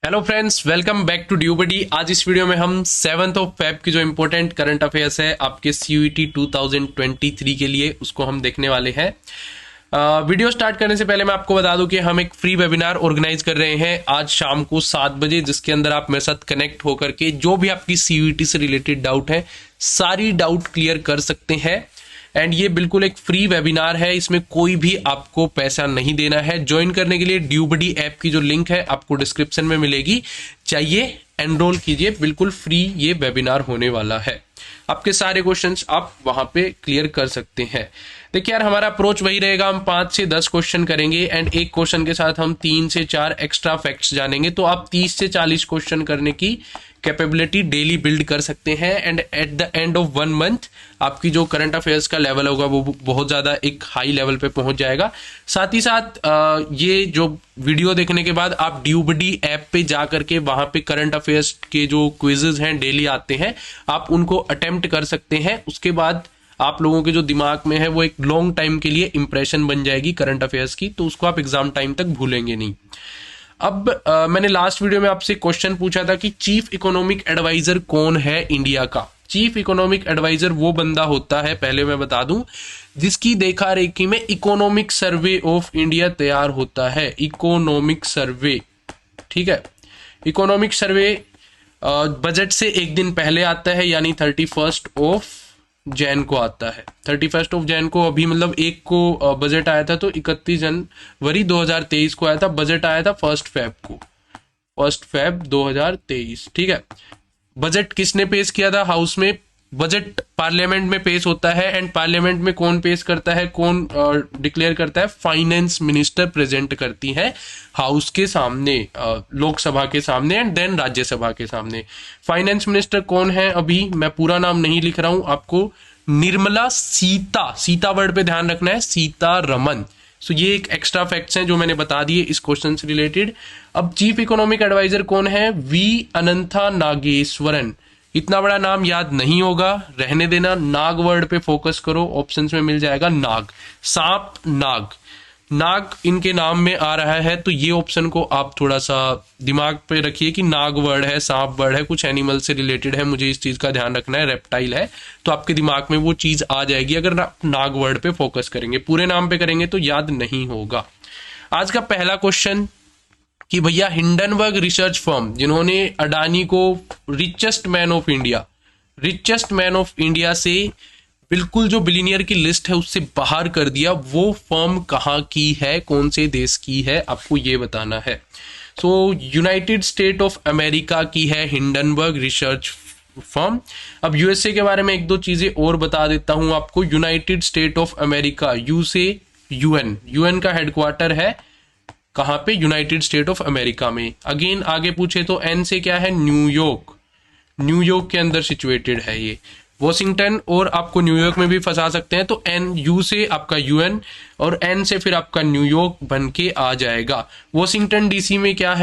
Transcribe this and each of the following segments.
Hello friends, welcome back to ड्यूबडी। आज इस वीडियो में हम 7 फेब की जो इंपॉर्टेंट करंट अफेयर्स है आपके CUET 2023 के लिए उसको हम देखने वाले हैं। वीडियो स्टार्ट करने से पहले मैं आपको बता दूं कि हम एक फ्री वेबिनार ऑर्गेनाइज कर रहे हैं आज शाम को 7 बजे, जिसके अंदर आप मेरे साथ कनेक्ट होकर के जो भी आपकी CUET से रिलेटेड डाउट है सारी डाउट क्लियर कर सकते हैं। एंड ये बिल्कुल एक फ्री वेबिनार है, इसमें कोई भी आपको पैसा नहीं देना है। ज्वाइन करने के लिए ड्यूबडी ऐप की जो लिंक है आपको डिस्क्रिप्शन में मिलेगी, चाहिए एनरोल कीजिए, बिल्कुल फ्री ये वेबिनार होने वाला है। आपके सारे क्वेश्चंस आप वहां पे क्लियर कर सकते हैं। देखिए यार, हमारा अप्रोच वही रहेगा, हम 5 से 10 क्वेश्चन करेंगे एंड एक क्वेश्चन के साथ हम 3 से 4 एक्स्ट्रा फैक्ट्स जानेंगे, तो आप 30 से 40 क्वेश्चन करने की कैपेबिलिटी डेली बिल्ड कर सकते हैं। And at the end of 1 month आपकी जो करंट अफेयर्स का लेवल होगा वो बहुत ज्यादा एक हाई लेवल पे पहुंच जाएगा। साथ ही साथ ये जो वीडियो देखने के बाद आप ड्यूबडी ऐप पे जा करके वहां पे करंट अफेयर्स के जो क्विजेज हैं डेली आते हैं, आप उनको अटेम्प्ट कर सकते हैं। उसके बाद आप लोगों के जो दिमाग में है वो एक लॉन्ग टाइम के लिए इंप्रेशन बन जाएगी करंट अफेयर्स की, तो उसको आप एग्जाम टाइम तक भूलेंगे नहीं। अब मैंने लास्ट वीडियो में आपसे क्वेश्चन पूछा था कि चीफ इकोनॉमिक एडवाइजर कौन है इंडिया का। चीफ इकोनॉमिक एडवाइजर वो बंदा होता है, पहले मैं बता दूं, जिसकी देखा रेखी में इकोनॉमिक सर्वे ऑफ इंडिया तैयार होता है। इकोनॉमिक सर्वे, ठीक है। इकोनॉमिक सर्वे बजट से एक दिन पहले आता है, यानी 31 जैन को आता है। 31 जैन को अभी मतलब 1 को बजट आया था, तो 31 जनवरी 2023 को आया था। बजट आया था 1 फेब को, 1 फेब 2023, ठीक है। बजट किसने पेश किया था हाउस में? बजट पार्लियामेंट में पेश होता है। एंड पार्लियामेंट में कौन पेश करता है, कौन डिक्लेयर करता है? फाइनेंस मिनिस्टर प्रेजेंट करती है हाउस के सामने, लोकसभा के सामने एंड देन राज्यसभा के सामने। फाइनेंस मिनिस्टर कौन है? अभी मैं पूरा नाम नहीं लिख रहा हूं आपको, निर्मला सीता वर्ड पे ध्यान रखना है, सीतारमन। सो ये एक एक्स्ट्रा फैक्ट्स हैं जो मैंने बता दिए इस क्वेश्चन से रिलेटेड। अब चीफ इकोनॉमिक एडवाइजर कौन है? वी अनंथा नागेश्वरन। इतना बड़ा नाम याद नहीं होगा, रहने देना। नाग वर्ड पे फोकस करो, ऑप्शंस में मिल जाएगा नाग, सांप, नाग इनके नाम में आ रहा है, तो ये ऑप्शन को आप थोड़ा सा दिमाग पे रखिए कि नाग वर्ड है, सांप वर्ड है, कुछ एनिमल से रिलेटेड है, मुझे इस चीज का ध्यान रखना है, रेप्टाइल है, तो आपके दिमाग में वो चीज आ जाएगी अगर आप नाग वर्ड पे फोकस करेंगे। पूरे नाम पे करेंगे तो याद नहीं होगा। आज का पहला क्वेश्चन कि भैया हिंडनबर्ग रिसर्च फर्म, जिन्होंने अडानी को रिचेस्ट मैन ऑफ इंडिया से बिल्कुल जो बिलियनियर की लिस्ट है उससे बाहर कर दिया, वो फर्म कहाँ की है, कौन से देश की है, आपको ये बताना है। सो यूनाइटेड स्टेट ऑफ अमेरिका की है हिंडनबर्ग रिसर्च फर्म। अब यूएसए के बारे में एक दो चीजें और बता देता हूं आपको। United state of America, you से यूएन का हेडक्वार्टर है कहां पे? यूनाइटेड स्टेट ऑफ अमेरिका में। अगेन आगे पूछे तो एन से क्या है? न्यूयॉर्क के अंदर सिचुएटेड है ये। वॉशिंगटन और आपको न्यूयॉर्क में भी फंसा सकते हैं, तो एन, यू से आपका यूएन और एन से फिर आपका न्यूयॉर्क बन के आ जाएगा। वॉशिंगटन डीसी में क्या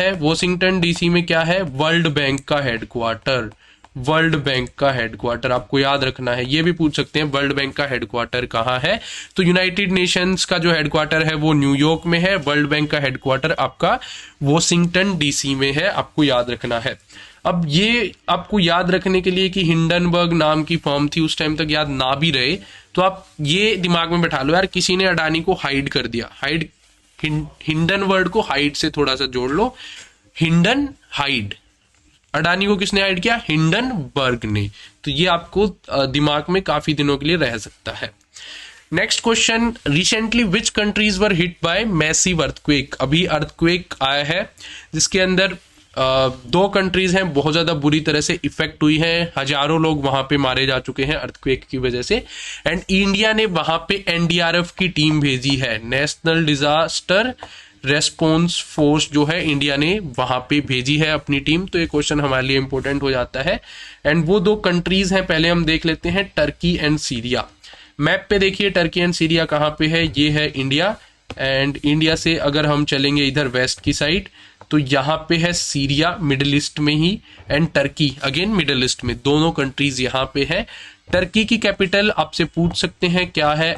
है? वर्ल्ड बैंक का हेडक्वार्टर आपको याद रखना है। ये भी पूछ सकते हैं वर्ल्ड बैंक का हेडक्वार्टर कहाँ है, तो यूनाइटेड नेशंस का जो हेडक्वार्टर है वो न्यूयॉर्क में है, वर्ल्ड बैंक का हेडक्वार्टर आपका वॉशिंगटन डीसी में है, आपको याद रखना है। अब ये आपको याद रखने के लिए कि हिंडनबर्ग नाम की फर्म थी, उस टाइम तक याद ना भी रहे तो आप ये दिमाग में बैठा लो यार, किसी ने अडानी को हाइड कर दिया। हिंडन वर्ड को हाइड से थोड़ा सा जोड़ लो, हिंडन हाइड, अडानी को किसने हाइड किया? हिंडनबर्ग ने। तो ये आपको दिमाग में काफी दिनों के लिए रह सकता है। Next question, recently which countries were hit by massive earthquake. अभी अर्थक्वेक आया है जिसके अंदर 2 कंट्रीज हैं बहुत ज्यादा बुरी तरह से इफेक्ट हुई है, हजारों लोग वहां पे मारे जा चुके हैं अर्थक्वेक की वजह से। एंड इंडिया ने वहां पे एनडीआरएफ की टीम भेजी है, नेशनल डिजास्टर रेस्पॉन्स फोर्स जो है इंडिया ने वहां पे भेजी है अपनी टीम। तो ये क्वेश्चन हमारे लिए इंपॉर्टेंट हो जाता है। एंड वो 2 कंट्रीज हैं, पहले हम देख लेते हैं टर्की एंड सीरिया। मैप पे देखिए टर्की एंड सीरिया कहाँ पे है, ये है इंडिया। एंड इंडिया से अगर हम चलेंगे इधर वेस्ट की साइड तो यहाँ पे है सीरिया, मिडिल ईस्ट में ही, and Turkey again Middle East में, दोनों कंट्रीज यहाँ पे है। टर्की की कैपिटल आपसे पूछ सकते हैं क्या है?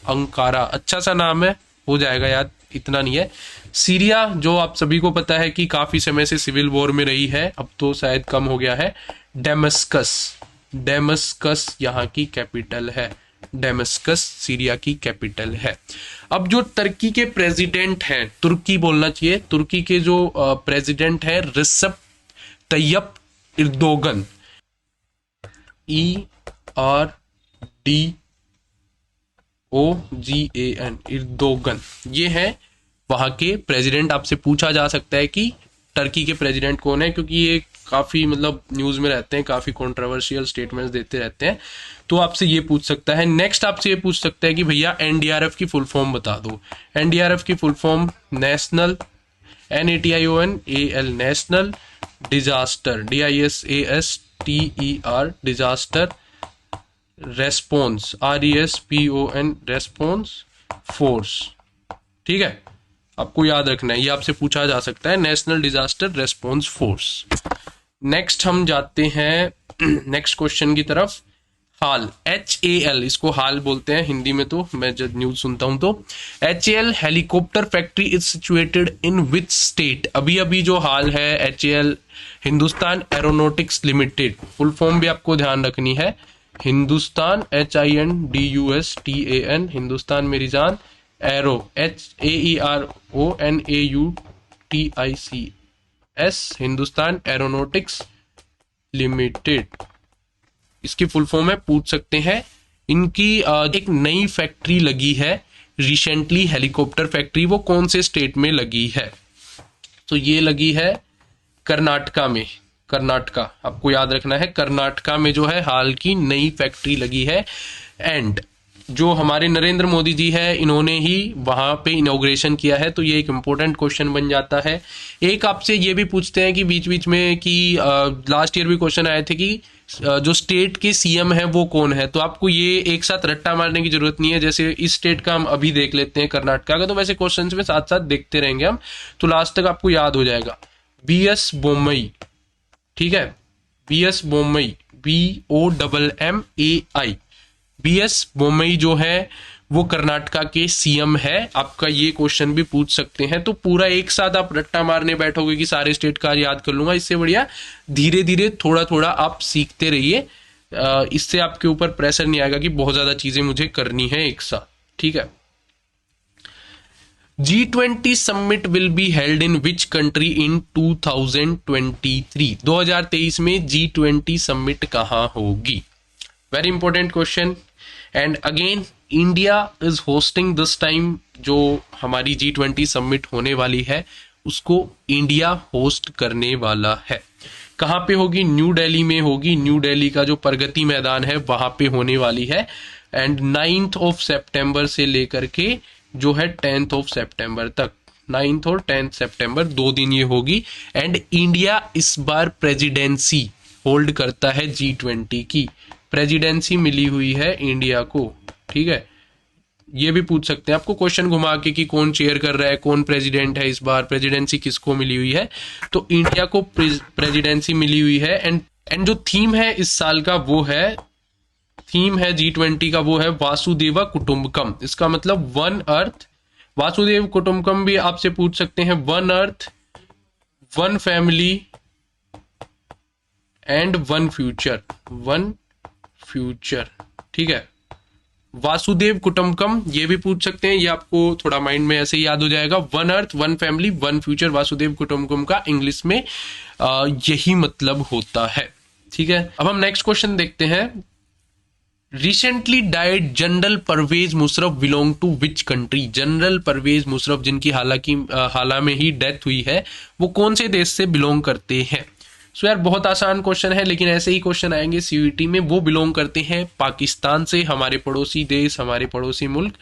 अंकारा, अच्छा सा नाम है, हो जाएगा याद, इतना नहीं है। सीरिया, जो आप सभी को पता है कि काफी समय से सिविल वॉर में रही है, अब तो शायद कम हो गया है। डेमस्कस, डेमस्कस यहाँ की कैपिटल है। डेमस्कस सीरिया की कैपिटल है। अब जो तुर्की के प्रेसिडेंट हैं, तुर्की बोलना चाहिए, तुर्की के जो प्रेसिडेंट हैं रिसेप तैयप इर्दोगन, ERDOGAN, इर्दोगन, ये है वहां के प्रेसिडेंट। आपसे पूछा जा सकता है कि टर्की के प्रेसिडेंट कौन है, क्योंकि ये काफी मतलब न्यूज में रहते हैं, काफी कंट्रोवर्शियल स्टेटमेंट्स देते रहते हैं, तो आपसे ये पूछ सकता है। नेक्स्ट आपसे ये पूछ सकता है कि भैया एनडीआरएफ की फुल फॉर्म बता दो। एनडीआरएफ की full form national, NATIONAL, national disaster, DISASTER, disaster response, RESPON, response force. ठीक है, आपको याद रखना है, ये आपसे पूछा जा सकता है, national disaster response force. Next हम जाते हैं नेक्स्ट क्वेश्चन की तरफ। हाल, HAL, इसको हाल बोलते हैं हिंदी में, तो मैं जब न्यूज सुनता हूं तो HAL helicopter factory is situated in which state. अभी अभी जो हाल है HAL, Hindustan aeronautics limited, full form भी आपको ध्यान रखनी है, हिंदुस्तान HINDUSTAN, हिंदुस्तान मेरी जान, arrow HAERONAUTICS, Hindustan aeronautics limited, इसकी फुल फॉर्म है, पूछ सकते हैं। इनकी एक नई फैक्ट्री लगी है रिसेंटली, हेलीकॉप्टर फैक्ट्री, वो कौन से स्टेट में लगी है? तो ये लगी है कर्नाटका में। कर्नाटका, आपको याद रखना है, कर्नाटका में जो है हाल की नई फैक्ट्री लगी है। एंड जो हमारे नरेंद्र मोदी जी है, इन्होंने ही वहां पे इनॉग्रेशन किया है, तो ये एक इंपॉर्टेंट क्वेश्चन बन जाता है। एक आपसे ये भी पूछते हैं कि बीच बीच में कि लास्ट ईयर भी क्वेश्चन आए थे कि जो स्टेट के CM है वो कौन है, तो आपको ये एक साथ रट्टा मारने की जरूरत नहीं है। जैसे इस स्टेट का हम अभी देख लेते हैं, कर्नाटका का, तो वैसे क्वेश्चन में साथ साथ देखते रहेंगे हम, तो लास्ट तक आपको याद हो जाएगा। BS बोम्मई, ठीक है, BS Bommai, BOMMAI, BS Bommai जो है वो कर्नाटका के CM है। आपका ये क्वेश्चन भी पूछ सकते हैं, तो पूरा एक साथ आप रट्टा मारने बैठोगे कि सारे स्टेट का याद कर लूंगा, इससे बढ़िया धीरे धीरे थोड़ा थोड़ा आप सीखते रहिए, इससे आपके ऊपर प्रेशर नहीं आएगा कि बहुत ज्यादा चीजें मुझे करनी है एक साथ। ठीक है। G20 summit will be held in which country in 2023? 2023 में G20 समिट कहां होगी? Very important question. And again India is hosting this time, जो हमारी G20 समिट होने वाली है उसको इंडिया होस्ट करने वाला है। कहां पे होगी? न्यू दिल्ली में होगी। न्यू दिल्ली का जो प्रगति मैदान है वहां पे होने वाली है। एंड 9 सितंबर से लेकर के जो है 10 सितंबर तक, 9 और 10 सितंबर 2 दिन ये होगी। एंड इंडिया इस बार प्रेसिडेंसी होल्ड करता है, G20 की प्रेसिडेंसी मिली हुई है इंडिया को। ठीक है, ये भी पूछ सकते हैं आपको क्वेश्चन घुमा के कि कौन चेयर कर रहा है, कौन प्रेसिडेंट है, इस बार प्रेसिडेंसी किसको मिली हुई है, तो इंडिया को प्रेसिडेंसी मिली हुई है। एंड जो थीम है इस साल का वो है, थीम है G20 का वो है वासुदेव कुटुंबकम। इसका मतलब वन अर्थ, वासुदेव कुटुंबकम भी आपसे पूछ सकते हैं, one earth, one family and one future, one future. ठीक है, वासुदेव कुटुंबकम ये भी पूछ सकते हैं, ये आपको थोड़ा माइंड में ऐसे ही याद हो जाएगा। One earth, one family, one future, वासुदेव कुटुंबकम का इंग्लिश में यही मतलब होता है। ठीक है, अब हम नेक्स्ट क्वेश्चन देखते हैं। Recently died general Pervez Musharraf belong to which country? General Pervez Musharraf जिनकी हाल में ही डेथ हुई है, वो कौन से देश से बिलोंग करते हैं? सो यार बहुत आसान क्वेश्चन है, लेकिन ऐसे ही क्वेश्चन आएंगे CUET में। वो बिलोंग करते हैं पाकिस्तान से, हमारे पड़ोसी देश, हमारे पड़ोसी मुल्क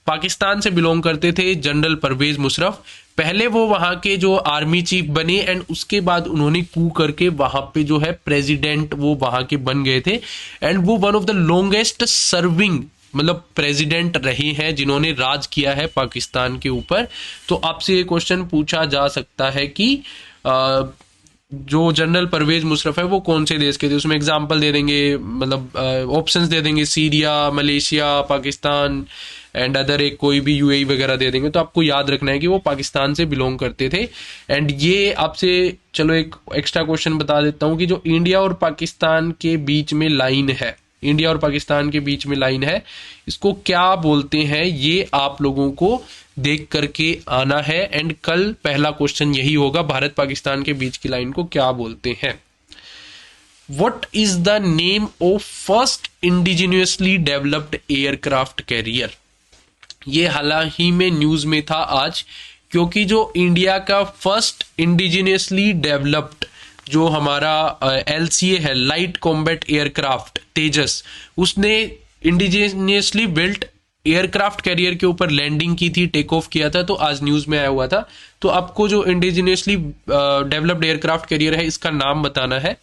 पाकिस्तान से बिलोंग करते थे जनरल परवेज मुशर्रफ। पहले वो वहां के जो आर्मी चीफ बने एंड उसके बाद उन्होंने कू करके वहां पे जो है प्रेसिडेंट वो वहां के बन गए थे। एंड वो one of the longest serving मतलब प्रेसिडेंट रहे हैं जिन्होंने राज किया है पाकिस्तान के ऊपर। तो आपसे ये क्वेश्चन पूछा जा सकता है कि जो जनरल परवेज मुशर्रफ है वो कौन से देश के थे, उसमें एग्जांपल दे देंगे, मतलब ऑप्शंस दे देंगे, Syria, Malaysia, Pakistan and other, एक कोई भी यूएई वगैरह दे देंगे। तो आपको याद रखना है कि वो पाकिस्तान से बिलोंग करते थे। एंड ये आपसे, चलो एक एक्स्ट्रा क्वेश्चन बता देता हूँ कि जो इंडिया और पाकिस्तान के बीच में लाइन है, इंडिया और पाकिस्तान के बीच में लाइन है, इसको क्या बोलते हैं, ये आप लोगों को देख करके आना है। एंड कल पहला क्वेश्चन यही होगा, भारत पाकिस्तान के बीच की लाइन को क्या बोलते हैं। What is the name of first indigenously developed aircraft carrier. ये हाल ही में न्यूज में था आज, क्योंकि जो इंडिया का फर्स्ट इंडिजिनियसली डेवलप्ड जो हमारा एलसीए है, लाइट कॉम्बैट एयरक्राफ्ट तेजस, उसने इंडिजिनियसली बिल्ट एयरक्राफ्ट कैरियर के ऊपर लैंडिंग की थी, टेक ऑफ किया था। तो आज न्यूज में आया हुआ था। तो आपको जो इंडिजिनियसली डेवलप्ड एयरक्राफ्ट कैरियर है, इसका नाम बताना है।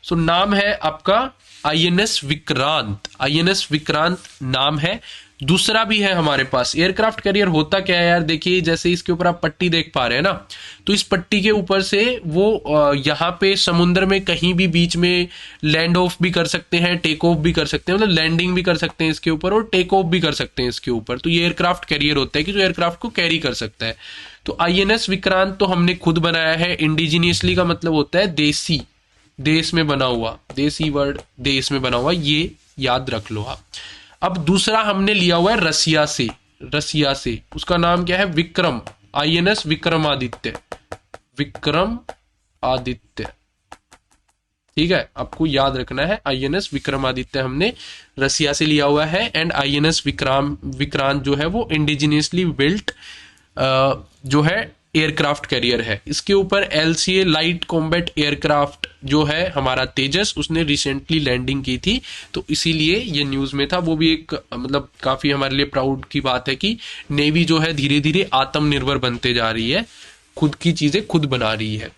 सो नाम है आपका आईएनएस विक्रांत। आईएनएस विक्रांत नाम है। दूसरा भी है हमारे पास। एयरक्राफ्ट कैरियर होता क्या है यार, देखिए जैसे इसके ऊपर आप पट्टी देख पा रहे हैं ना, तो इस पट्टी के ऊपर से वो यहाँ पे समुद्र में कहीं भी बीच में लैंड ऑफ भी कर सकते हैं, टेक ऑफ भी कर सकते हैं, मतलब लैंडिंग भी कर सकते हैं इसके ऊपर और टेक ऑफ भी कर सकते हैं इसके ऊपर। तो ये एयरक्राफ्ट कैरियर होता है कि जो एयरक्राफ्ट को कैरी कर सकता है। तो आईएनएस विक्रांत तो हमने खुद बनाया है। इंडिजिनियसली का मतलब होता है देसी, देश में बना हुआ, देसी वर्ड देश में बना हुआ, ये याद रख लो आप। अब दूसरा हमने लिया हुआ है रसिया से, रसिया से, उसका नाम क्या है, विक्रम, आईएनएस विक्रमादित्य, विक्रम आदित्य। ठीक है, आपको याद रखना है आईएनएस विक्रमादित्य हमने रसिया से लिया हुआ है। एंड आईएनएस विक्रांत जो है वो इंडिजिनियसली बिल्ट जो है एयरक्राफ्ट कैरियर है। इसके ऊपर एलसीए लाइट कॉम्बैट एयरक्राफ्ट जो है हमारा तेजस, उसने रिसेंटली लैंडिंग की थी। तो इसीलिए ये न्यूज में था। वो भी एक मतलब काफी हमारे लिए प्राउड की बात है कि नेवी जो है धीरे धीरे आत्मनिर्भर बनते जा रही है, खुद की चीजें खुद बना रही है।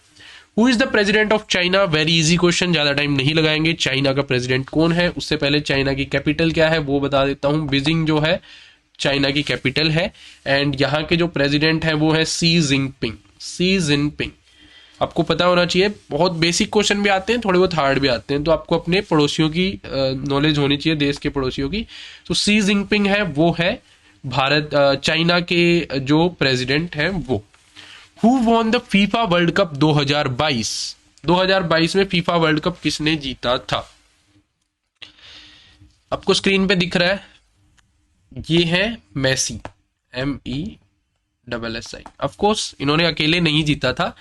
Who is the president of China. Very easy question, ज्यादा टाइम नहीं लगाएंगे। चाइना का प्रेसिडेंट कौन है, उससे पहले चाइना की कैपिटल क्या है वो बता देता हूं। बीजिंग जो है चाइना की कैपिटल है। एंड यहाँ के जो प्रेसिडेंट है वो है सी जिनपिंग, सी जिनपिंग। आपको पता होना चाहिए, बहुत बेसिक क्वेश्चन भी आते हैं, थोड़े बहुत हार्ड भी आते हैं, तो आपको अपने पड़ोसियों की नॉलेज होनी चाहिए, देश के पड़ोसियों की। तो सी जिनपिंग है, वो है भारत चाइना के जो प्रेसिडेंट हैं वो। Who won the FIFA world cup 2022। 2022 में फीफा वर्ल्ड कप किसने जीता था। आपको स्क्रीन पे दिख रहा है, ये है मेसी, MESSI। ऑफ कोर्स इन्होंने अकेले नहीं जीता था,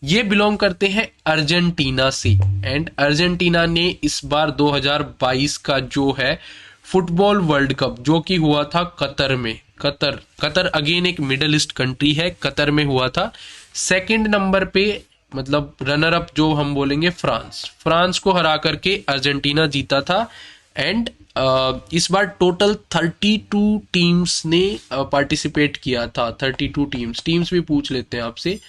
ये बिलोंग करते हैं अर्जेंटीना से। एंड अर्जेंटीना ने इस बार 2022 का जो है फुटबॉल वर्ल्ड कप जो कि हुआ था कतर में, कतर अगेन एक मिडल ईस्ट कंट्री है, कतर में हुआ था। सेकंड नंबर पे मतलब रनर अप जो हम बोलेंगे फ्रांस को हरा करके अर्जेंटीना जीता था। एंड इस बार टोटल 32 टीम्स ने पार्टिसिपेट किया था। 32 टीम्स भी पूछ लेते हैं आपसे।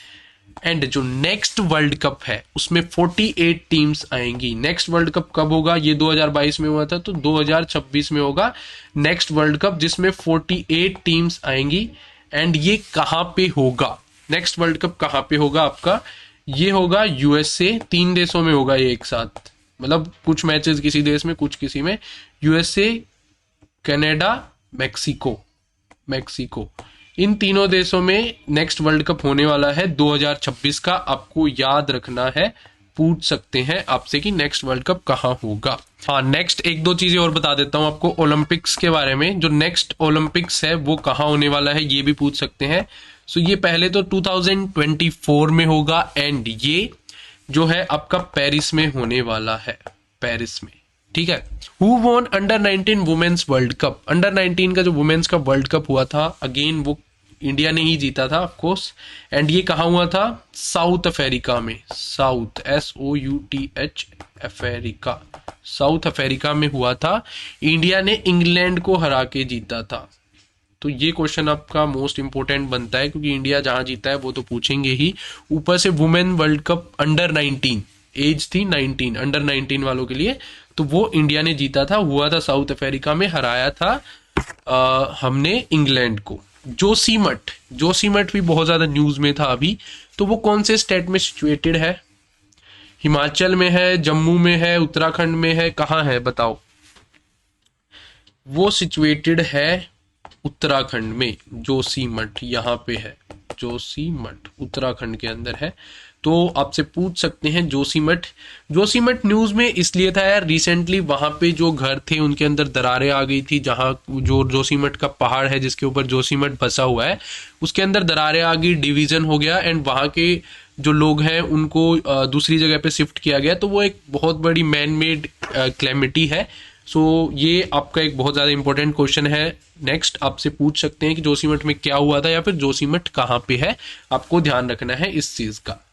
एंड जो नेक्स्ट वर्ल्ड कप है उसमें 48 टीम्स आएंगी। नेक्स्ट वर्ल्ड कप कब होगा, ये 2022 में हुआ था, तो 2026 में होगा नेक्स्ट वर्ल्ड कप, जिसमें 48 टीम्स आएंगी। एंड ये कहां पे होगा, नेक्स्ट वर्ल्ड कप कहां पे होगा आपका, ये होगा यूएसए। 3 देशों में होगा ये एक साथ, मतलब कुछ मैचेस किसी देश में, कुछ किसी में। यूएसए, कनाडा, मैक्सिको, इन तीनों देशों में नेक्स्ट वर्ल्ड कप होने वाला है 2026 का। आपको याद रखना है, पूछ सकते हैं आपसे कि नेक्स्ट वर्ल्ड कप कहां होगा। हाँ, नेक्स्ट एक दो चीजें और बता देता हूं आपको ओलंपिक्स के बारे में। जो नेक्स्ट ओलंपिक्स है वो कहां होने वाला है ये भी पूछ सकते हैं। सो ये पहले तो 2024 में होगा। एंड ये जो है आपका पेरिस में होने वाला है, पेरिस में। ठीक है। Who won under 19 women's world cup. Under 19 का जो वुमेन्स का वर्ल्ड कप हुआ था, अगेन वो इंडिया ने ही जीता था ऑफ कोर्स। एंड ये कहाँ हुआ था, साउथ अफ्रीका में, south SOUTH Africa, south Africa में हुआ था। इंडिया ने इंग्लैंड को हरा के जीता था। तो ये क्वेश्चन आपका मोस्ट इंपोर्टेंट बनता है, क्योंकि इंडिया जहां जीता है वो तो पूछेंगे ही। ऊपर से women world cup under 19, age थी 19, अंडर 19 वालों के लिए, तो वो इंडिया ने जीता था, हुआ था साउथ अफ्रीका में, हराया था हमने इंग्लैंड को। जोशीमठ भी बहुत ज्यादा न्यूज में था अभी। तो वो कौन से स्टेट में सिचुएटेड है, हिमाचल में है, जम्मू में है, उत्तराखंड में है, कहाँ है बताओ? वो सिचुएटेड है उत्तराखंड में, जोशीमठ यहाँ पे है, जोशीमठ उत्तराखंड के अंदर है। तो आपसे पूछ सकते हैं जोशीमठ। जोशीमठ न्यूज में इसलिए था यार, रिसेंटली वहां पे जो घर थे उनके अंदर दरारें आ गई थी, जहां जो जोशीमठ का पहाड़ है जिसके ऊपर जोशीमठ बसा हुआ है, उसके अंदर दरारें आ गई, डिवीजन हो गया, एंड वहां के जो लोग हैं उनको दूसरी जगह पे शिफ्ट किया गया। तो वो एक बहुत बड़ी मैन मेड क्लेमिटी है। सो ये आपका एक बहुत ज्यादा इंपॉर्टेंट क्वेश्चन है। नेक्स्ट आपसे पूछ सकते हैं कि जोशीमठ में क्या हुआ था, या फिर जोशीमठ कहाँ पे है, आपको ध्यान रखना है इस चीज का।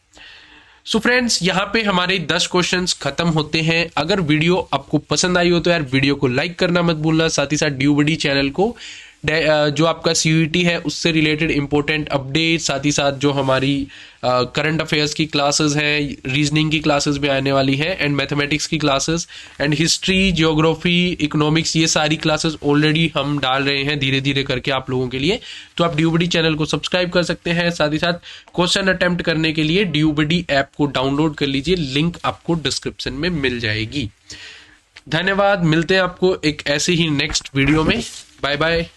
सो फ्रेंड्स, यहाँ पे हमारे 10 क्वेश्चंस खत्म होते हैं। अगर वीडियो आपको पसंद आई हो तो यार वीडियो को लाइक करना मत भूलना, साथ ही साथ ड्यूबडी चैनल को जो आपका सीयूईटी है उससे रिलेटेड इंपॉर्टेंट अपडेट, साथ ही साथ जो हमारी करंट अफेयर्स की क्लासेस हैं, रीजनिंग की क्लासेस भी आने वाली है, एंड मैथमेटिक्स की classes, and history, geography, economics, ये सारी क्लासेस ऑलरेडी हम डाल रहे हैं धीरे धीरे करके आप लोगों के लिए। तो आप ड्यूबडी चैनल को सब्सक्राइब कर सकते हैं। साथ ही साथ क्वेश्चन अटेम्प्ट करने के लिए ड्यूबडी ऐप को डाउनलोड कर लीजिए, लिंक आपको डिस्क्रिप्शन में मिल जाएगी। धन्यवाद, मिलते हैं आपको एक ऐसे ही नेक्स्ट वीडियो में। Bye bye.